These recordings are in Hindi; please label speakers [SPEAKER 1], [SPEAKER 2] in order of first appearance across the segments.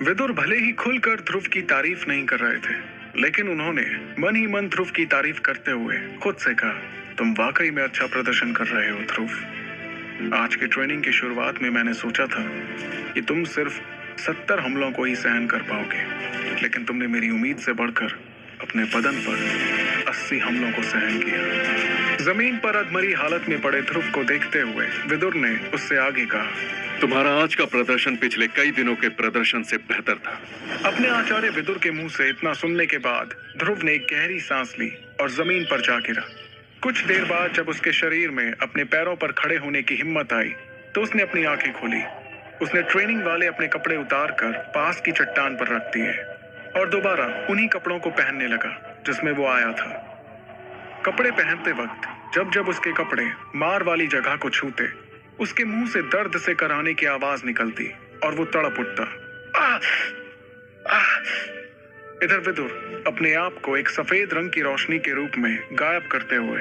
[SPEAKER 1] विदुर भले ही खुलकर ध्रुव की तारीफ नहीं कर रहे थे, लेकिन उन्होंने मन ही मन ध्रुव की तारीफ करते हुए खुद से कहा, तुम वाकई में अच्छा प्रदर्शन कर रहे हो ध्रुव। आज की ट्रेनिंग की शुरुआत में मैंने सोचा था कि तुम सिर्फ 70 हमलों को ही सहन कर पाओगे, लेकिन तुमने मेरी उम्मीद से बढ़कर अपने बदन पर 80 हमलों को सहन किया। जमीन पर अधमरी हालत में पड़े ध्रुव को देखते हुए विदुर ने उससे आगे कहा,
[SPEAKER 2] तुम्हारा आज का प्रदर्शन पिछले कई दिनों के प्रदर्शन से बेहतर था।
[SPEAKER 1] अपने आचार्य विदुर के मुंह से इतना सुनने के बाद ध्रुव ने एक गहरी सांस ली और जमीन पर जा गिरा। कुछ देर बाद जब उसके शरीर में अपने पैरों पर खड़े होने की हिम्मत आई तो उसने अपनी आंखें खोली। उसने ट्रेनिंग वाले अपने कपड़े उतारकर पास की चट्टान पर रख दिए और दोबारा उन्हीं कपड़ों को पहनने लगा जिसमें वो आया था। कपड़े पहनते वक्त जब जब उसके कपड़े मार वाली जगह को छूते, उसके मुंह से दर्द से कराहने की आवाज निकलती और वो तड़प उठता। इधर विदुर अपने आप को एक सफेद रंग की रोशनी के रूप में गायब करते हुए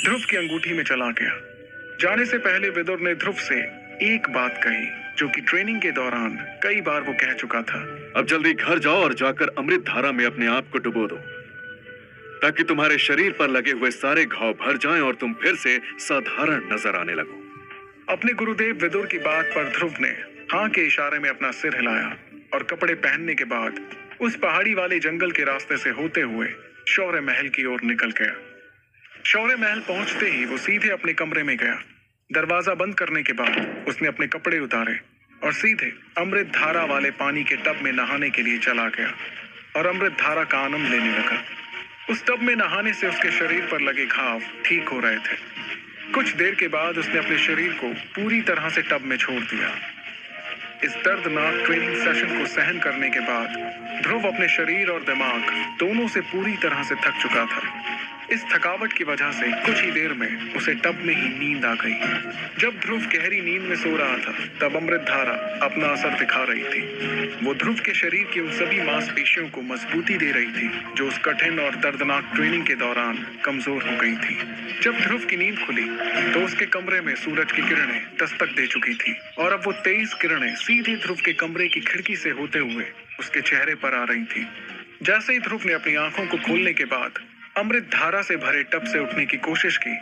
[SPEAKER 1] ध्रुव की अंगूठी में चला गया। जाने से पहले विदुर ने ध्रुव से एक बात कही जो कि ट्रेनिंग के दौरान कई बार वो कह चुका था।
[SPEAKER 2] अब जल्दी घर जाओ और जाकर अमृत धारा में अपने आप को डुबो दो, ताकि तुम्हारे शरीर पर लगे हुए सारे घाव भर जाएं और तुम फिर से साधारण नजर आने लगो।
[SPEAKER 1] अपने गुरुदेव विदुर की बात पर ध्रुव ने हाँ के इशारे में अपना सिर हिलाया और कपड़े पहनने के बाद उस पहाड़ी वाले जंगल के रास्ते से होते हुए शौर्य महल की ओर निकल गया। शौर्य महल पहुंचते ही वो सीधे अपने कमरे में गया। दरवाजा बंद करने के बाद उसने अपने कपड़े उतारे और सीधे अमृत धारा वाले पानी के टब में नहाने के लिए चला गया और अमृत धारा का आनंद लेने लगा। उस टब में नहाने से उसके शरीर पर लगे घाव ठीक हो रहे थे। कुछ देर के बाद उसने अपने शरीर को पूरी तरह से टब में छोड़ दिया। इस दर्दनाक ट्रेनिंग सेशन को सहन करने के बाद ध्रुव अपने शरीर और दिमाग दोनों से पूरी तरह से थक चुका था। इस थकावट की वजह से कुछ ही देर में उसे टब में ही नींद आ गई। जब ध्रुव गहरी नींद में सो रहा था तब अमृत धारा अपना असर दिखा रही थी। वो ध्रुव के शरीर की उन सभी मांसपेशियों को मजबूती दे रही थी जो उस कठिन और दर्दनाक ट्रेनिंग के दौरान कमजोर हो गई थी। जब ध्रुव की नींद खुली तो उसके कमरे में सूरज की किरणें दस्तक दे चुकी थी और अब वो 23 किरणें सीधे ध्रुव के कमरे की खिड़की से होते हुए उसके चेहरे पर आ रही थी। जैसे ही ध्रुव ने अपनी आंखों को खोलने के बाद अमृत धारा से भरे टब से उठने की कोशिश की,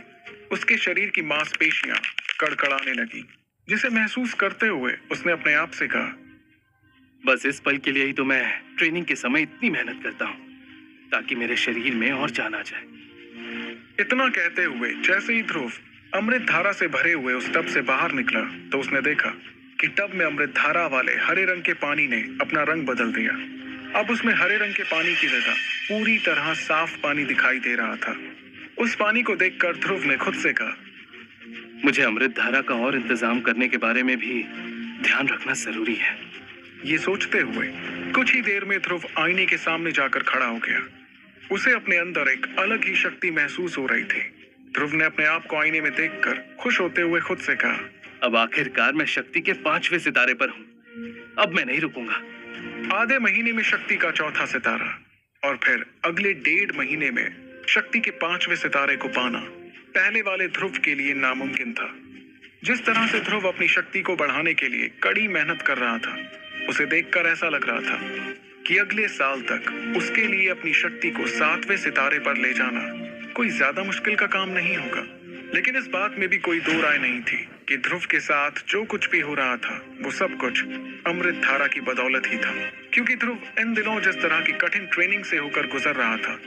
[SPEAKER 1] उसके शरीर की मांसपेशियां कड़कड़ाने लगी, जिसे महसूस करते हुए उसने अपने आप से कहा,
[SPEAKER 3] बस इस पल के लिए ही तो मैं ट्रेनिंग के समय इतनी मेहनत करता हूँ ताकि मेरे शरीर में और जान आ जाए।
[SPEAKER 1] इतना कहते हुए जैसे ही ध्रुव अमृत धारा से भरे हुए उस टब से बाहर निकला तो उसने देखा कि टब में अमृत धारा वाले हरे रंग के पानी ने अपना रंग बदल दिया। अब उसमें हरे रंग के पानी की जगह पूरी तरह साफ पानी दिखाई दे रहा था। उस पानी को देखकर ध्रुव ने खुद से कहा,
[SPEAKER 3] मुझे अमृत धारा का और इंतजाम करने के बारे में भी ध्यान रखना जरूरी है।
[SPEAKER 1] ये सोचते हुए कुछ ही देर में ध्रुव आईने के सामने जाकर खड़ा हो गया। उसे अपने अंदर एक अलग ही शक्ति महसूस हो रही थी। ध्रुव ने अपने आप को आईने में देखकर खुश होते हुए खुद से कहा,
[SPEAKER 3] अब आखिरकार मैं शक्ति के 5वें सितारे पर हूँ। अब मैं नहीं रुकूंगा।
[SPEAKER 1] आधे महीने में शक्ति का चौथा सितारा और फिर अगले 1.5 महीने में शक्ति के 5वें सितारे को पाना पहले वाले ध्रुव के लिए नामुमकिन था। जिस तरह से ध्रुव अपनी शक्ति को बढ़ाने के लिए कड़ी मेहनत कर रहा था, उसे देखकर ऐसा लग रहा था कि अगले साल तक उसके लिए अपनी शक्ति को 7वें सितारे पर ले जाना कोई ज्यादा मुश्किल का काम नहीं होगा। लेकिन इस बात में भी कोई दो राय नहीं थी कि ध्रुव के साथ जो कुछ भी हो रहा था वो सब कुछ अमृत धारा की बदौलत ही था, क्योंकि ध्रुव इन दिनों जिस तरह की कठिन ट्रेनिंग से होकर गुजर रहा था,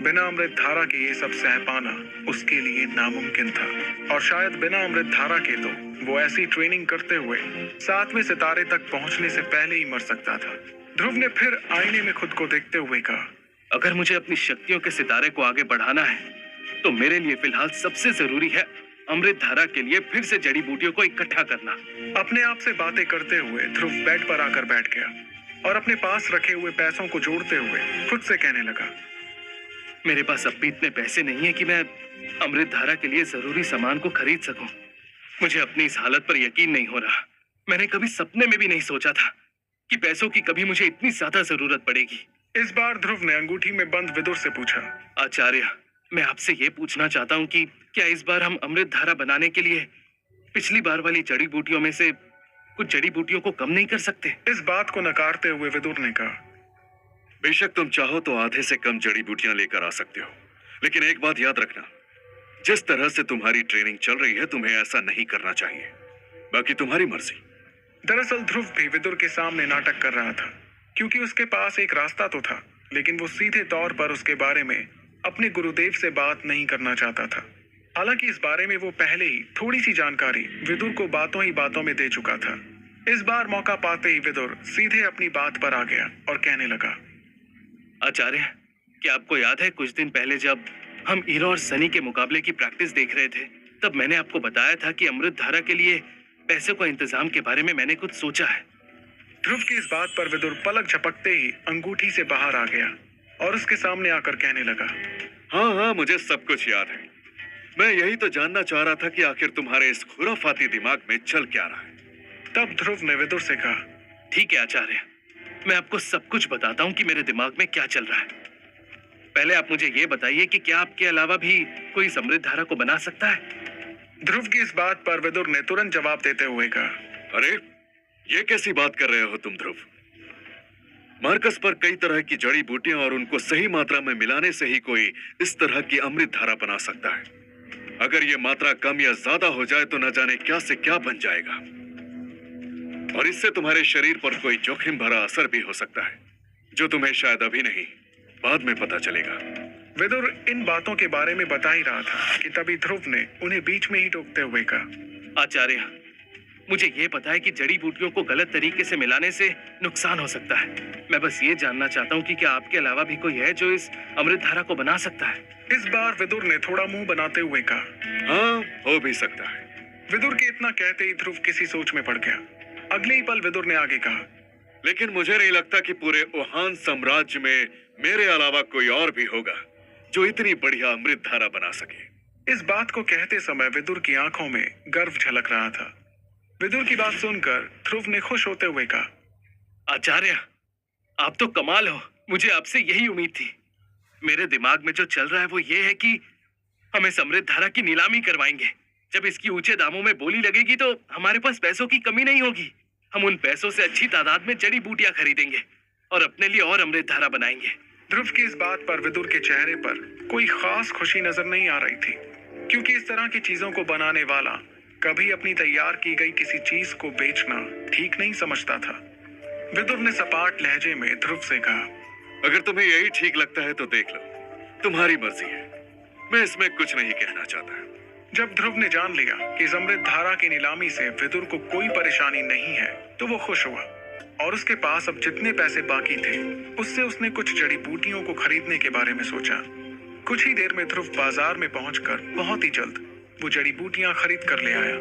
[SPEAKER 1] बिना अमृत धारा के ये सब सह पाना उसके लिए नामुमकिन था। और शायद बिना अमृत धारा के तो वो ऐसी ट्रेनिंग करते हुए 7वें सितारे तक पहुंचने से पहले ही मर सकता था। ध्रुव ने फिर आईने में खुद को देखते हुए कहा,
[SPEAKER 3] अगर मुझे अपनी शक्तियों के सितारे को आगे बढ़ाना है तो मेरे लिए फिलहाल सबसे जरूरी है अमृत धारा के लिए फिर से जड़ी बूटियों को इकट्ठा करना।
[SPEAKER 1] अपने आप से बातें करते हुए ध्रुव बेड पर आकर बैठ गया और अपने पास रखे हुए पैसों को जोड़ते हुए खुद से कहने लगा,
[SPEAKER 3] मेरे पास अब भी इतने पैसे नहीं है कि मैं अमृत धारा के लिए जरूरी सामान को खरीद सकूं। मुझे अपनी इस हालत पर यकीन नहीं हो रहा। मैंने कभी सपने में भी नहीं सोचा था कि पैसों की कभी मुझे इतनी ज्यादा जरूरत पड़ेगी।
[SPEAKER 1] इस बार ध्रुव ने अंगूठी में बंद विदुर से पूछा,
[SPEAKER 3] आचार्य, मैं आपसे ये पूछना चाहता हूँ कि क्या इस बार हम अमृत धारा बनाने के लिए पिछली बार वाली जड़ी बूटियों में से कुछ जड़ी बूटियों को कम नहीं कर सकते?
[SPEAKER 1] इस बात को नकारते हुए विदुर ने कहा,
[SPEAKER 2] बेशक तुम चाहो तो आधे से कम जड़ी बूटियां लेकर आ सकते हो, लेकिन एक बात याद रखना, जिस तरह से तुम्हारी ट्रेनिंग चल रही है तुम्हें ऐसा नहीं करना चाहिए। बाकी तुम्हारी मर्जी।
[SPEAKER 1] दरअसल ध्रुव भी विदुर के सामने नाटक कर रहा था, क्योंकि उसके पास एक रास्ता तो था, लेकिन वो सीधे तौर पर उसके बारे में अपने गुरुदेव से बात नहीं करना चाहता था। हालांकि इस बारे में वो पहले ही थोड़ी सी जानकारी विदुर को बातों ही बातों में दे चुका था। इस बार मौका पाते ही विदुर सीधे अपनी बात पर आ गया और कहने लगा,
[SPEAKER 3] आचार्य, क्या आपको याद है कुछ दिन पहले जब हम ईरो और सनी के मुकाबले की प्रैक्टिस देख रहे थे, तब मैंने आपको बताया था कि अमृत धारा के लिए पैसे का इंतजाम के बारे में मैंने कुछ सोचा है।
[SPEAKER 1] ध्रुव की इस बात पर विदुर पलक झपकते ही अंगूठी से बाहर आ गया और उसके सामने आकर कहने लगा,
[SPEAKER 2] हाँ हाँ, मुझे सब कुछ याद है। मैं यही तो जानना चाह रहा था कि आखिर तुम्हारे इस खुराफाती दिमाग में चल क्या रहा है।
[SPEAKER 1] तब ध्रुव ने विदुर से कहा,
[SPEAKER 3] ठीक है आचार्य, मैं आपको सब कुछ बताता हूँ कि मेरे दिमाग में क्या चल रहा है। पहले आप मुझे ये बताइए कि क्या आपके अलावा भी कोई इस अमृत धारा को बना सकता है?
[SPEAKER 1] ध्रुव की इस बात पर विदुर ने तुरंत जवाब देते हुए कहा,
[SPEAKER 2] अरे ये कैसी बात कर रहे हो तुम ध्रुव? मार्कस पर कई तरह की जड़ी बूटियां और उनको सही मात्रा में मिलाने से ही कोई इस तरह की अमृत धारा बना सकता है। अगर ये मात्रा कम या ज्यादा हो जाए तो न जाने क्या से क्या बन जाएगा, और इससे तुम्हारे शरीर पर कोई जोखिम भरा असर भी हो सकता है, जो तुम्हें शायद अभी नहीं बाद में पता चलेगा।
[SPEAKER 1] विदुर इन बातों के बारे में बता ही रहा था कि तभी ध्रुव ने उन्हें बीच में ही टोकते हुए कहा,
[SPEAKER 3] आचार्य, मुझे ये पता है कि जड़ी बूटियों को गलत तरीके से मिलाने से नुकसान हो सकता है। मैं बस ये जानना चाहता हूँ कि क्या आपके अलावा भी कोई है जो इस अमृत धारा को बना सकता है?
[SPEAKER 1] इस बार विदुर ने थोड़ा मुंह बनाते हुए कहा,
[SPEAKER 2] हाँ, हो भी सकता है।
[SPEAKER 1] विदुर के इतना कहते ही ध्रुव किसी सोच में पड़ गया। अगले ही पल विदुर ने आगे कहा,
[SPEAKER 2] लेकिन मुझे नहीं लगता कि पूरे ओहान साम्राज्य में मेरे अलावा कोई और भी होगा जो इतनी बढ़िया अमृत धारा बना सके।
[SPEAKER 1] इस बात को कहते समय विदुर की आंखों में गर्व झलक रहा था। विदुर की बात सुनकर ध्रुव ने खुश होते हुए कहा,
[SPEAKER 3] आचार्य, आप तो कमाल हो, मुझे आपसे यही उम्मीद थी। मेरे दिमाग में जो चल रहा है वो ये है कि हम इस अमृत धारा की नीलामी करवाएंगे। जब इसकी ऊंचे दामों में बोली लगेगी तो हमारे पास पैसों की कमी नहीं होगी। हम उन पैसों से अच्छी तादाद में जड़ी बूटियां खरीदेंगे और अपने लिए और अमृत धारा बनाएंगे।
[SPEAKER 1] ध्रुव की इस बात पर विदुर के चेहरे पर कोई खास खुशी नजर नहीं आ रही थी, क्योंकि इस तरह की चीजों को बनाने वाला कभी अपनी तैयार की गई किसी चीज को बेचना ठीक नहीं समझता था। विदुर ने सपाट लहजे में ध्रुव से कहा,
[SPEAKER 2] अगर तुम्हें यही ठीक लगता है तो देख लो, तुम्हारी मर्जी है, मैं इसमें कुछ नहीं कहना चाहता।
[SPEAKER 1] जब ध्रुव ने जान लिया कि इस अमृत धारा की नीलामी से विदुर को कोई परेशानी नहीं है, तो वो खुश हुआ और उसके पास अब जितने पैसे बाकी थे उससे उसने कुछ जड़ी बूटियों को खरीदने के बारे में सोचा। कुछ ही देर में ध्रुव बाजार में पहुंचकर बहुत ही जल्द वो जड़ी बूटियां खरीद कर ले आया,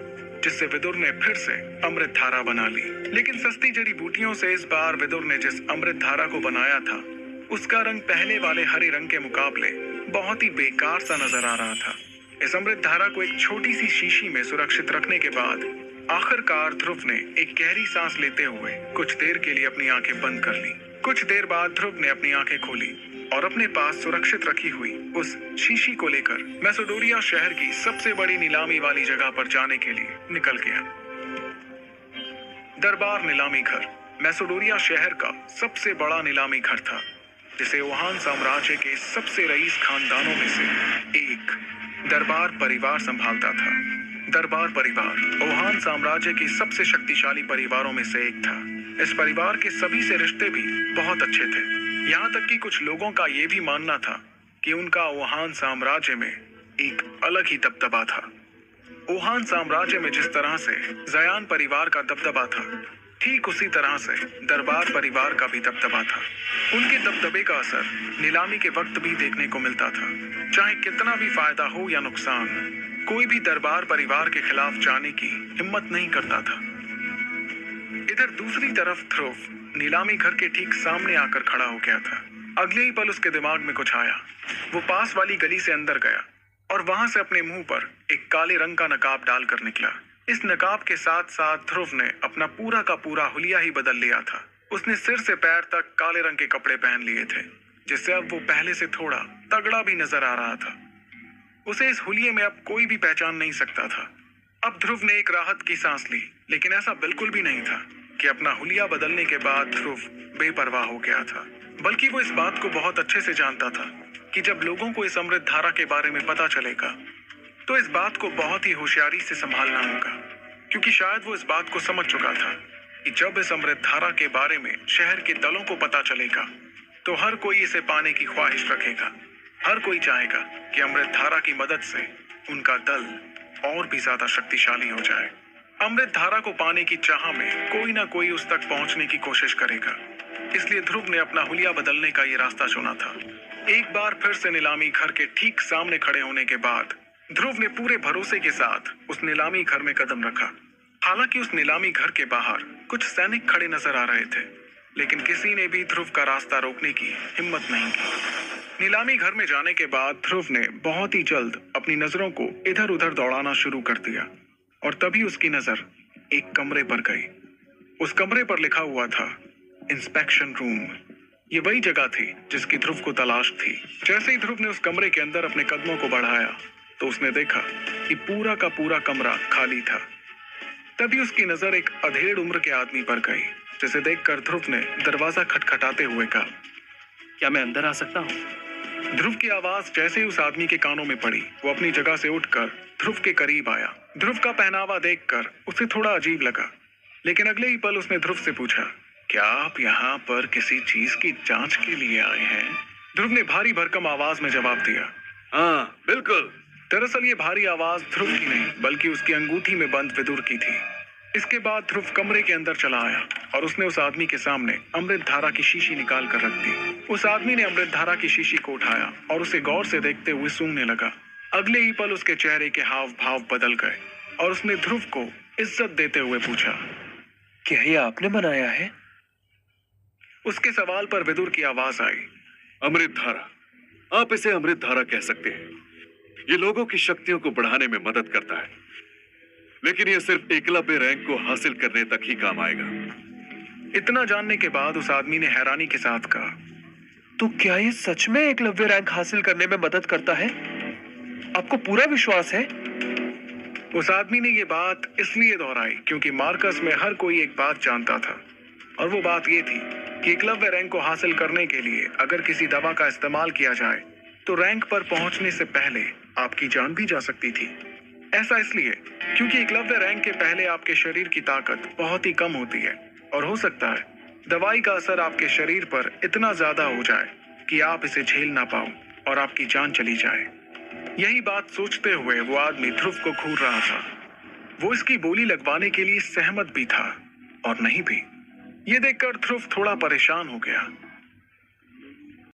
[SPEAKER 1] जिससे विदुर ने फिर से अमृत धारा बना ली। लेकिन सस्ती जड़ी बूटियों से इस बार विदुर ने जिस अमृत धारा को बनाया था उसका रंग पहले वाले हरे रंग के मुकाबले बहुत ही बेकार सा नजर आ रहा था। इस अमृत धारा को एक छोटी सी शीशी में सुरक्षित रखने के बाद आखिरकार ध्रुव ने एक गहरी सांस लेते हुए कुछ देर के लिए अपनी आंखें बंद कर ली। कुछ देर बाद ध्रुव ने अपनी आंखें खोली और अपने पास सुरक्षित रखी हुई उस शीशी को लेकर मैसेडोनिया शहर की सबसे बड़ी नीलामी वाली जगह पर जाने के लिए निकल गया। दरबार नीलामी घर मैसेडोनिया शहर का सबसे बड़ा नीलामी घर था, जिसे ओहान साम्राज्य के सबसे रईस खानदानों में से एक दरबार परिवार संभालता था। दरबार परिवार ओहान साम्राज्य के सबसे शक्तिशाली परिवारों में से एक था। इस परिवार के सभी से रिश्ते भी बहुत अच्छे थे, यहाँ तक कि कुछ लोगों का ये भी मानना था कि उनका ओहान साम्राज्य में एक अलग ही दबदबा था। ओहान साम्राज्य में जिस तरह से जयान परिवार का दबदबा था, ठीक उसी तरह से दरबार परिवार का भी दबदबा था। उनके दबदबे का असर नीलामी के वक्त भी देखने को मिलता था। चाहे कितना भी फायदा हो या नुकसान, कोई भी दरबार परिवार के खिलाफ जाने की हिम्मत नहीं करता था। इधर दूसरी तरफ ध्रुव नीलामी घर के ठीक सामने आकर खड़ा हो गया था। अगले ही पल उसके दिमाग में कुछ आया। वो पास वाली गली से अंदर गया और वहां से अपने मुंह पर एक काले रंग का नकाब डालकर निकला। इस नकाब के साथ साथ ध्रुव ने अपना पूरा का पूरा हुलिया ही बदल लिया था। उसने सिर से पैर तक काले रंग के कपड़े पहन लिए थे, जिससे अब वो पहले से थोड़ा तगड़ा भी नजर आ रहा था। उसे इस हुलिये में अब कोई भी पहचान नहीं सकता था। अब ध्रुव ने एक राहत की सांस ली, लेकिन ऐसा बिल्कुल भी नहीं था कि अपना हुलिया बदलने के बाद ध्रुव बेपरवाह हो गया था, बल्कि वो इस बात को बहुत अच्छे से जानता था कि जब लोगों को इस अमृत धारा के बारे में पता चलेगा तो इस बात को बहुत ही होशियारी से संभालना होगा, क्योंकि शायद वो इस बात को समझ चुका था कि जब इस अमृत धारा के बारे में शहर के दलों को पता चलेगा तो हर कोई इसे पाने की ख्वाहिश रखेगा। हर कोई चाहेगा कि अमृत धारा की मदद से उनका दल और भी ज्यादा शक्तिशाली हो जाए। अमृत धारा को पाने की चाह में कोई ना कोई उस तक पहुंचने की कोशिश करेगा, इसलिए ध्रुव ने अपना हुलिया बदलने का ये रास्ता चुना था। एक बार फिर से नीलामी घर के ठीक सामने खड़े होने के बाद ध्रुव ने पूरे भरोसे के साथ उस नीलामी घर में कदम रखा। हालांकि उस नीलामी घर के बाहर कुछ सैनिक खड़े नजर आ रहे थे, लेकिन किसी ने भी ध्रुव का रास्ता रोकने की हिम्मत नहीं की। नीलामी घर में जाने के बाद ध्रुव ने बहुत ही जल्द अपनी नजरों को इधर उधर दौड़ाना शुरू कर दिया और तभी उसकी नजर एक कमरे पर गई। उस कमरे पर लिखा हुआ था इंस्पेक्शन रूम। ये वही जगह थी जिसकी ध्रुव को तलाश थी। जैसे ही ध्रुव ने उस कमरे के अंदर अपने कदमों को बढ़ाया तो उसने देखा कि पूरा का पूरा कमरा खाली था। तभी उसकी नजर एक अधेड़ उम्र के आदमी पर गई, जिसे देखकर ध्रुव ने दरवाजा खटखटाते हुए कहा,
[SPEAKER 3] क्या मैं अंदर आ सकता हूँ?
[SPEAKER 1] ध्रुव की आवाज जैसे ही उस आदमी के कानों में पड़ी, वो अपनी जगह से उठकर ध्रुव के करीब आया। ध्रुव का पहनावा देखकर उसे थोड़ा अजीब लगा, लेकिन अगले ही पल उसने ध्रुव से पूछा, क्या आप यहाँ पर किसी चीज की जांच के लिए आए हैं? ध्रुव ने भारी भरकम आवाज में जवाब दिया,
[SPEAKER 2] हाँ बिल्कुल।
[SPEAKER 1] दरअसल ये भारी आवाज ध्रुव की नहीं बल्कि उसकी अंगूठी में बंद विदुर की थी। इसके बाद ध्रुव कमरे के अंदर चला आया और उसने उस आदमी के सामने अमृत धारा की शीशी निकाल कर रख दी। उस आदमी ने अमृत धारा की शीशी को उठाया और उसे गौर से देखते हुए सूंघने लगा। अगले ही पल उसके चेहरे के हाव भाव बदल गए और उसने ध्रुव को इज्जत देते हुए पूछा,
[SPEAKER 4] क्या ये आपने बनाया है?
[SPEAKER 1] उसके सवाल पर विदुर की आवाज आई,
[SPEAKER 2] अमृत धारा, आप इसे अमृत धारा कह सकते हैं। ये लोगों की शक्तियों को बढ़ाने में मदद करता है, लेकिन यह सिर्फ एकलव्य रैंक को हासिल करने तक ही काम आएगा।
[SPEAKER 1] इतना जानने के बाद उस आदमी ने हैरानी के साथ कहा,
[SPEAKER 4] तो क्या ये सच में एकलव्य रैंक हासिल करने में मदद करता है? आपको पूरा विश्वास है?
[SPEAKER 1] उस आदमी ने ये बात इसलिए दोहराई क्योंकि मार्कस में हर कोई एक बात जानता था, और वो बात ये थी कि एकलव्य रैंक को हासिल करने के लिए अगर किसी दवा का इस्तेमाल किया जाए तो रैंक पर पहुंचने से पहले आपकी जान भी जा सकती थी। ऐसा इसलिए क्योंकि एकलव्य रैंक के पहले आपके शरीर की ताकत बहुत ही कम होती है और हो सकता है दवाई का असर आपके शरीर पर इतना ज्यादा हो जाए कि आप इसे झेल ना पाओ और आपकी जान चली जाए। यही बात सोचते हुए वो आदमी ध्रुव को घूर रहा था। वो इसकी बोली लगवाने के लिए सहमत भी था और नहीं भी। ये देखकर ध्रुव थोड़ा परेशान हो गया।